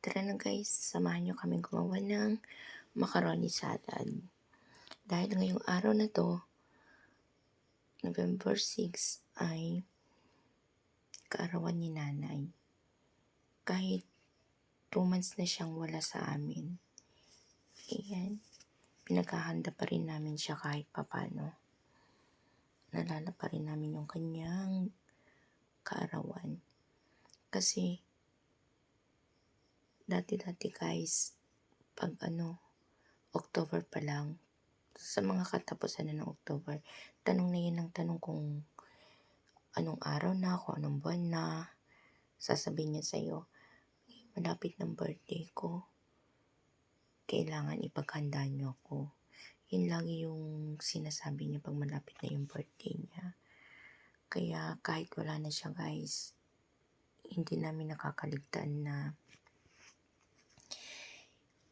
Tara na guys, samahan nyo kami gumawa ng macaroni salad. Dahil ngayong araw na to, November 6, ay kaarawan ni nanay. Kahit 2 months na siyang wala sa amin. Ayan, pinaghahanda pa rin namin siya kahit papano. Nalala pa rin namin yung kanyang kaarawan. Kasi, dati guys, pag October pa lang, sa mga katapusan na ng October, tanong na yan ng tanong kung anong araw na, kung anong buwan na. Sasabihin niya sa'yo, malapit ng birthday ko, kailangan ipaghanda niyo ako. Yun lagi yung sinasabi niya pag malapit na yung birthday niya. Kaya kahit wala na siya guys, hindi namin nakakaligtaan na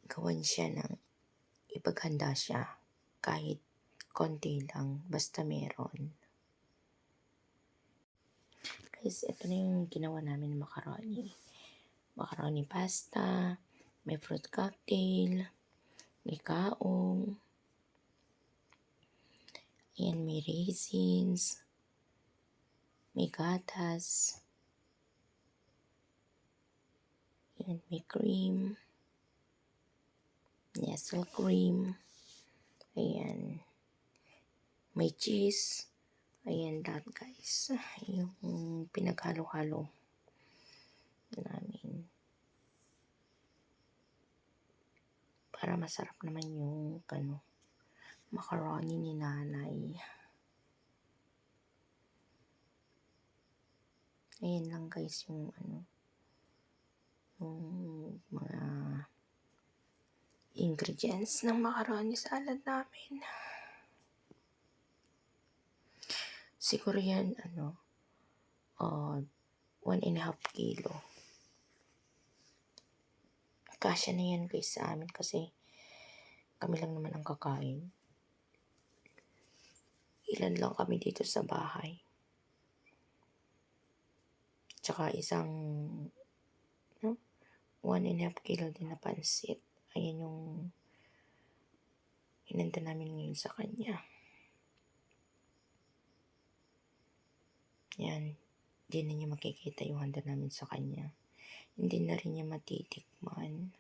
gawan siya ng ipaghanda siya. Kahit konti lang, basta meron. Guys, ito na yung ginawa namin ng macaroni. Macaroni pasta, may fruit cocktail, may kaong, ayan, may raisins, may gatas, ayan, may cream, nestle cream, ayan, may cheese, ayan lahat guys, yung pinaghalo-halo namin para masarap naman yung macaroni ni nanay. Ayan lang guys yung yung mga ingredients ng macaroni salad namin. Siguro yan 1.5 kilo. Kasya na yan guys sa amin kasi kami lang naman ang kakain. Ilan lang kami dito sa bahay. Tsaka isang 1.5 kilo din na pansit. Ayan yung hinanda namin ngayon sa kanya. Yan. Hindi na niya makikita yung handa namin sa kanya. Hindi na rin niya matitikman.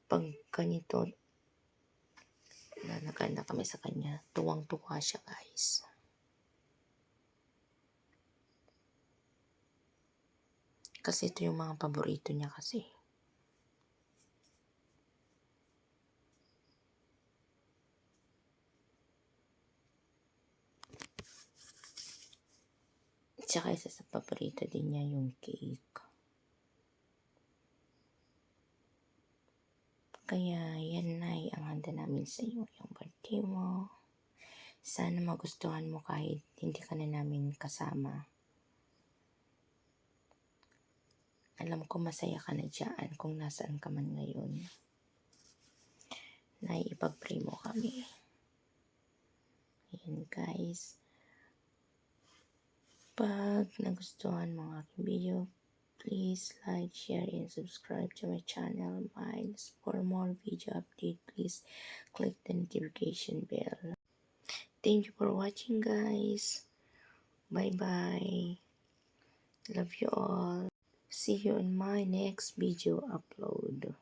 Pag ganito, naganda kami sa kanya, tuwang-tuwa siya guys. Kasi ito yung mga paborito niya kasi. Tsaka isa sa paborito din niya yung cake. Kaya yan na ang handa namin sa iyo, yung birthday mo. Sana magustuhan mo kahit hindi ka na namin kasama. Alam ko masaya ka na dyan kung nasaan ka man ngayon. Naipag-pray mo kami. Ayan guys. Pag nagustuhan mo ang aking video, please like, share, and subscribe to my channel, Miles. For more video update, please click the notification bell. Thank you for watching guys. Bye-bye. Love you all. See you on my next video upload.